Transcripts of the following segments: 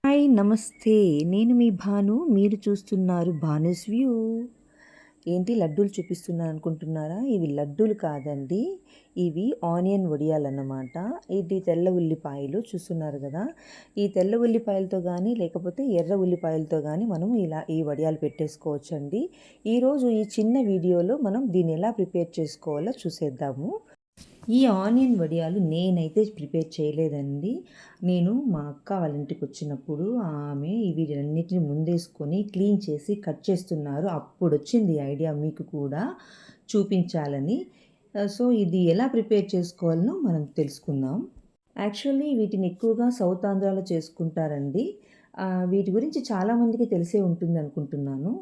Hi నమస్తే, నేను మీ భాను. మీరు చూస్తున్నారు భానుస్ వ్యూ. ఏంటి లడ్డూలు చూపిస్తున్నాను అనుకుంటున్నారా? ఇవి లడ్డూలు కాదండి, ఇవి ఆనియన్ వడియాలన్నమాట. ఇది తెల్ల ఉల్లిపాయలు చూస్తున్నారు కదా. ఈ తెల్ల ఉల్లిపాయలతో కానీ లేకపోతే ఎర్ర ఉల్లిపాయలతో కానీ మనం ఇలా ఈ వడియాలు పెట్టేసుకోవచ్చండి. ఈరోజు ఈ చిన్న వీడియోలో మనం దీన్ని ఎలా ప్రిపేర్ చేసుకోవాలో చూసేద్దాము. ఈ ఆనియన్ వడియాలు నేనైతే ప్రిపేర్ చేయలేదండి. నేను మా అక్క వాళ్ళ ఇంటికి వచ్చినప్పుడు ఆమె వీటన్నిటిని ముందేసుకొని క్లీన్ చేసి కట్ చేస్తున్నారు. అప్పుడు వచ్చింది ఐడియా మీకు కూడా చూపించాలని. సో ఇది ఎలా ప్రిపేర్ చేసుకోవాలనో మనం తెలుసుకుందాం. యాక్చువల్లీ వీటిని ఎక్కువగా సౌత్ ఆంధ్రాలో చేసుకుంటారండి. వీటి గురించి చాలామందికి తెలిసే ఉంటుంది అనుకుంటున్నాను.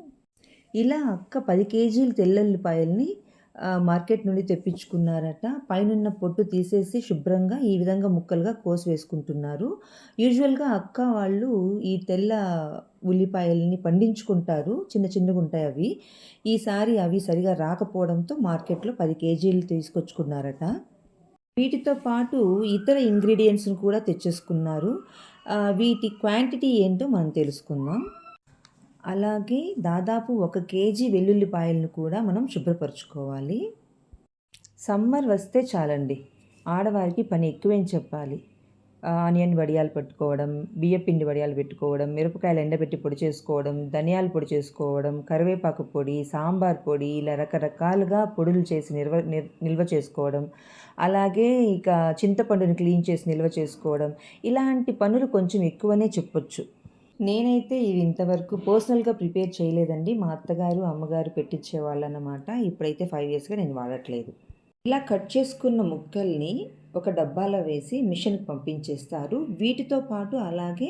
ఇలా అక్క 10 కేజీలు తెల్లుల్లిపాయల్ని మార్కెట్ నుండి తెప్పించుకున్నారట. పైనున్న పొట్టు తీసేసి శుభ్రంగా ఈ విధంగా ముక్కలుగా కోసి వేసుకుంటున్నారు. యూజువల్గా అక్క వాళ్ళు ఈ తెల్ల ఉల్లిపాయల్ని పండించుకుంటారు, చిన్న చిన్నగా ఉంటాయి అవి. ఈసారి అవి సరిగా రాకపోవడంతో మార్కెట్లో 10 కేజీలు తీసుకొచ్చుకున్నారట. వీటితో పాటు ఇతర ఇంగ్రీడియంట్స్ని కూడా తెచ్చేసుకున్నారు. వీటి క్వాంటిటీ ఏంటో మనం తెలుసుకుందాం. అలాగే దాదాపు 1 కేజీ వెల్లుల్లిపాయలను కూడా మనం శుభ్రపరచుకోవాలి. సమ్మర్ వస్తే చాలండి, ఆడవారికి పని ఎక్కువేం చెప్పాలి. ఆనియన్ వడియాలు పెట్టుకోవడం, బియ్యపిండి వడియాలు పెట్టుకోవడం, మిరపకాయలు ఎండబెట్టి పొడి చేసుకోవడం, ధనియాల పొడి చేసుకోవడం, కరివేపాకు పొడి, సాంబార్ పొడి, ఇలా రకరకాలుగా పొడులు చేసి నిల్వ చేసుకోవడం, అలాగే ఇక చింతపండుని క్లీన్ చేసి నిల్వ చేసుకోవడం, ఇలాంటి పనులు కొంచెం ఎక్కువనే చెప్పొచ్చు. నేనైతే ఇది ఇంతవరకు పర్సనల్గా ప్రిపేర్ చేయలేదండి. మా అత్తగారు అమ్మగారు పెట్టించేవాళ్ళు అన్నమాట. ఇప్పుడైతే 5 ఇయర్స్గా నేను వాడట్లేదు. ఇలా కట్ చేసుకున్న ముక్కల్ని ఒక డబ్బాలో వేసి మిషన్కి పంపించేస్తారు. వీటితో పాటు అలాగే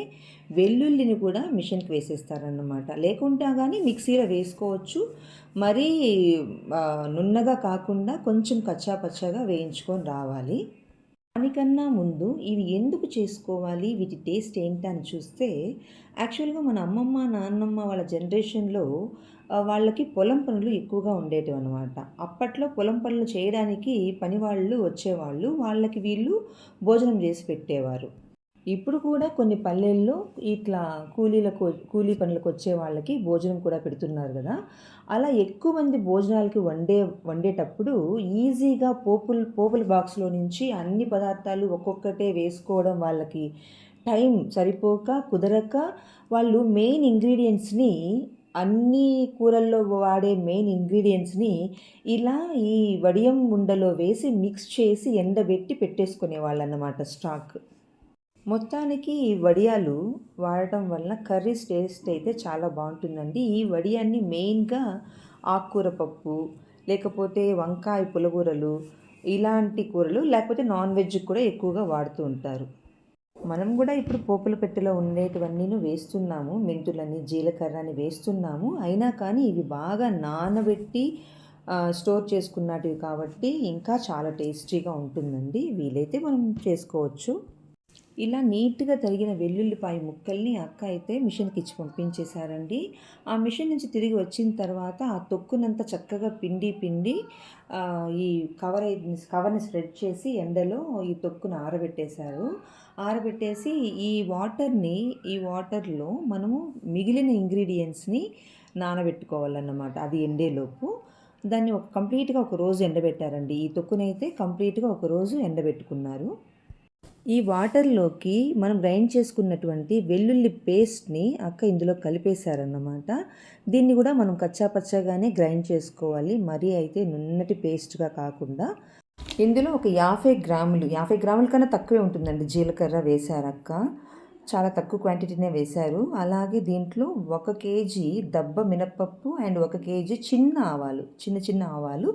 వెల్లుల్లిని కూడా మిషన్కి వేసేస్తారన్నమాట. లేకుండా కానీ మిక్సీలో వేసుకోవచ్చు. మరీ నున్నగా కాకుండా కొంచెం కచ్చాపచ్చాగా వేయించుకొని రావాలి. దానికన్నా ముందు ఇవి ఎందుకు చేసుకోవాలి, వీటి టేస్ట్ ఏంటని చూస్తే, యాక్చువల్గా మన అమ్మమ్మ నాన్నమ్మ వాళ్ళ జనరేషన్లో వాళ్ళకి పొలం పనులు ఎక్కువగా ఉండేటివి అనమాట. అప్పట్లో పొలం పనులు చేయడానికి పనివాళ్ళు వచ్చేవాళ్ళు, వాళ్ళకి వీళ్ళు భోజనం చేసి పెట్టేవారు. ఇప్పుడు కూడా కొన్ని పల్లెల్లో ఇట్లా కూలీ పనులకు వచ్చే వాళ్ళకి భోజనం కూడా పెడుతున్నారు కదా. అలా ఎక్కువ మంది భోజనాలకి వండేటప్పుడు ఈజీగా పోపుల బాక్స్లో నుంచి అన్ని పదార్థాలు ఒక్కొక్కటే వేసుకోవడం వాళ్ళకి టైం సరిపోక కుదరక వాళ్ళు మెయిన్ ఇంగ్రీడియంట్స్ని, అన్ని కూరల్లో వాడే మెయిన్ ఇంగ్రీడియంట్స్ని ఇలా ఈ వడియం ఉండలో వేసి మిక్స్ చేసి ఎండబెట్టి పెట్టేసుకునే వాళ్ళు అన్నమాట స్టాక్. మొత్తానికి ఈ వడియాలు వాడటం వల్ల కర్రీస్ టేస్ట్ అయితే చాలా బాగుంటుందండి. ఈ వడియాన్ని మెయిన్గా ఆకుకూర పప్పు, లేకపోతే వంకాయ పులగూరలు, ఇలాంటి కూరలు, లేకపోతే నాన్ వెజ్ కూడా ఎక్కువగా వాడుతూ ఉంటారు. మనం కూడా ఇప్పుడు పోపుల పెట్టెలో ఉండేటివన్నీ వేస్తున్నాము, మెంతులని జీలకర్ర అని వేస్తున్నాము. అయినా కానీ ఇవి బాగా నానబెట్టి స్టోర్ చేసుకున్నటివి కాబట్టి ఇంకా చాలా టేస్టీగా ఉంటుందండి. వీలైతే మనం చేసుకోవచ్చు. ఇలా నీట్గా తరిగిన వెల్లుల్లిపాయ ముక్కల్ని అక్క అయితే మిషన్కి ఇచ్చి పంపించేశారండి. ఆ మిషన్ నుంచి తిరిగి వచ్చిన తర్వాత ఆ తొక్కునంతా చక్కగా పిండి ఈ కవర్ని స్ప్రెడ్ చేసి ఎండలో ఈ తొక్కును ఆరబెట్టేసి ఈ వాటర్లో మనము మిగిలిన ఇంగ్రీడియంట్స్ని నానబెట్టుకోవాలన్నమాట. అది ఎండేలోపు దాన్ని కంప్లీట్గా ఒక రోజు ఎండబెట్టారండి. ఈ తొక్కునైతే కంప్లీట్గా ఒక రోజు ఎండబెట్టుకున్నారు. ఈ వాటర్లోకి మనం గ్రైండ్ చేసుకున్నటువంటి వెల్లుల్లి పేస్ట్ని అక్క ఇందులో కలిపేశారన్నమాట. దీన్ని కూడా మనం కచ్చాపచ్చాగానే గ్రైండ్ చేసుకోవాలి, మరీ అయితే నున్నటి పేస్ట్గా కాకుండా. ఇందులో ఒక 50 గ్రాముల కన్నా తక్కువే ఉంటుందండి జీలకర్ర వేశారు అక్క. చాలా తక్కువ క్వాంటిటీనే వేశారు. అలాగే దీంట్లో 1 కేజీ దబ్బ మినప్పప్పు అండ్ 1 కేజీ చిన్న ఆవాలు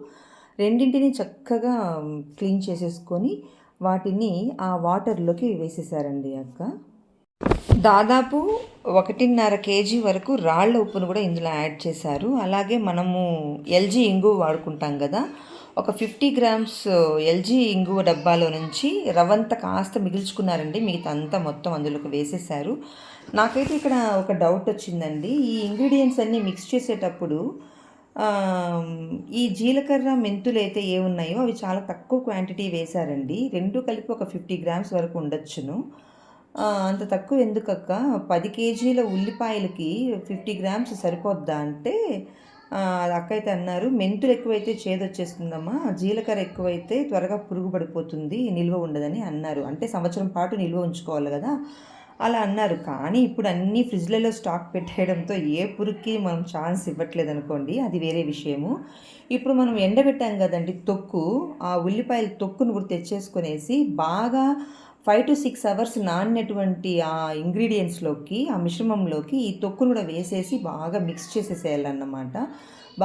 రెండింటిని చక్కగా క్లీన్ చేసేసుకొని వాటిని ఆ వాటర్లోకి వేసేసారండి అక్క. దాదాపు 1.5 కేజీ వరకు రాళ్ల ఉప్పును కూడా ఇందులో యాడ్ చేశారు. అలాగే మనము ఎల్జీ ఇంగువ వాడుకుంటాం కదా, ఒక 50 గ్రామ్స్ ఎల్జీ ఇంగువ డబ్బాలో నుంచి రవ్వంతా కాస్త మిగిల్చుకున్నారండి. మిగతా అంతా మొత్తం అందులోకి వేసేసారు. నాకైతే ఇక్కడ ఒక డౌట్ వచ్చిందండి. ఈ ఇంగ్రీడియంట్స్ అన్నీ మిక్స్ చేసేటప్పుడు ఈ జీలకర్ర మెంతులైతే ఏవున్నాయో అవి చాలా తక్కువ క్వాంటిటీ వేశారండి. 2 కలిపి ఒక 50 గ్రామ్స్ వరకు ఉండొచ్చును. అంత తక్కువ ఎందుకక్క 10 కేజీల ఉల్లిపాయలకి 50 గ్రామ్స్ సరిపోద్దా అంటే అది అక్క అయితే అన్నారు, మెంతులు ఎక్కువైతే చేదొచ్చేస్తుందమ్మా, జీలకర్ర ఎక్కువైతే త్వరగా పురుగు పడిపోతుంది, నిల్వ ఉండదని అన్నారు. అంటే సంవత్సరం పాటు నిల్వ ఉంచుకోవాలి కదా, అలా అన్నారు. కానీ ఇప్పుడు అన్నీ ఫ్రిడ్జ్లలో స్టాక్ పెట్టేయడంతో ఏ పురుగుకి మనం ఛాన్స్ ఇవ్వట్లేదు అనుకోండి, అది వేరే విషయము. ఇప్పుడు మనం ఎండబెట్టాం కదండి తొక్కు, ఆ ఉల్లిపాయల తొక్కును కూడా తెచ్చేసుకునేసి బాగా 5 to 6 అవర్స్ నానినటువంటి ఆ ఇంగ్రీడియంట్స్లోకి, ఆ మిశ్రమంలోకి ఈ తొక్కును కూడా వేసేసి బాగా మిక్స్ చేసేసేయాలన్నమాట.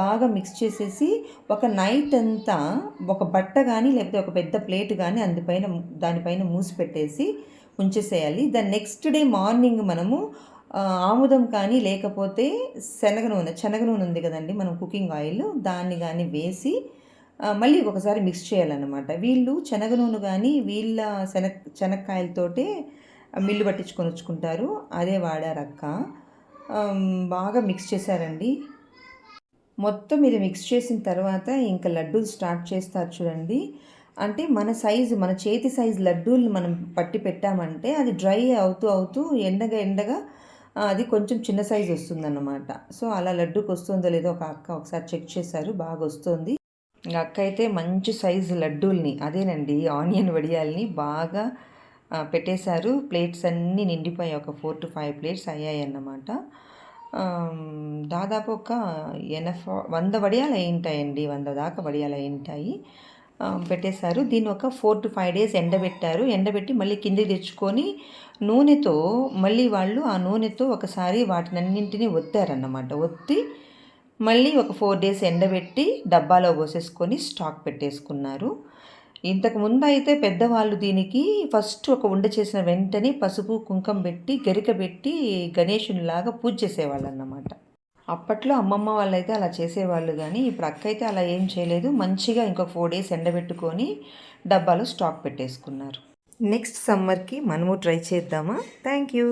బాగా మిక్స్ చేసేసి ఒక నైట్ అంతా ఒక బట్ట కానీ లేకపోతే ఒక పెద్ద ప్లేట్ కానీ దానిపైన మూసి పెట్టేసి ఉంచేసేయాలి. దాని నెక్స్ట్ డే మార్నింగ్ మనము ఆముదం కానీ లేకపోతే శనగ నూనె ఉంది కదండి, మనం కుకింగ్ ఆయిల్, దాన్ని కానీ వేసి మళ్ళీ ఒకసారి మిక్స్ చేయాలన్నమాట. వీళ్ళు శనగ నూనె కానీ వీళ్ళ శనక్కాయలతోటే మిల్లు పట్టించుకొని వచ్చుకుంటారు, అదే వాడారక్క. బాగా మిక్స్ చేశారండి. మొత్తం ఇది మిక్స్ చేసిన తర్వాత ఇంకా లడ్డూలు స్టార్ట్ చేస్తారు చూడండి. అంటే మన చేతి సైజు లడ్డూలు మనం పట్టి పెట్టామంటే అది డ్రై అవుతూ ఎండగా అది కొంచెం చిన్న సైజు వస్తుందన్నమాట. సో అలా లడ్డూకి వస్తుందో లేదో ఒక అక్క ఒకసారి చెక్ చేశారు, బాగా వస్తుంది. ఇంకా అక్క అయితే మంచి సైజు లడ్డూల్ని, అదేనండి ఆనియన్ వడియాల్ని బాగా పెట్టేశారు. ప్లేట్స్ అన్నీ నిండిపోయాయి, ఒక 4 to 5 ప్లేట్స్ అయ్యాయి అన్నమాట. దాదాపు ఒక 100 వడియాలు అయి ఉంటాయండి, 100 దాకా వడియాలు అయి ఉంటాయి. పెట్టేశారు. దీన్ని ఒక 4 to 5 డేస్ ఎండబెట్టారు. ఎండబెట్టి మళ్ళీ కిందికి తెచ్చుకొని నూనెతో మళ్ళీ వాళ్ళు ఆ నూనెతో ఒకసారి వాటినన్నింటినీ ఒత్తారన్నమాట. ఒత్తి మళ్ళీ ఒక 4 డేస్ ఎండబెట్టి డబ్బాలో పోసేసుకొని స్టాక్ పెట్టేసుకున్నారు. ఇంతకుముందు అయితే పెద్దవాళ్ళు దీనికి ఫస్ట్ ఒక ఉండ చేసిన వెంటనే పసుపు కుంకం పెట్టి గరిక పెట్టి గణేషునిలాగా పూజ చేసేవాళ్ళు అన్నమాట. అప్పట్లో అమ్మమ్మ వాళ్ళైతే అలా చేసేవాళ్ళు, కానీ ఇప్పుడు అక్క అయితే అలా ఏం చేయలేదు. మంచిగా ఇంకొక 4 డేస్ ఎండబెట్టుకొని డబ్బాలో స్టాక్ పెట్టేసుకున్నారు. నెక్స్ట్ సమ్మర్కి మనము ట్రై చేద్దామా? Thank you.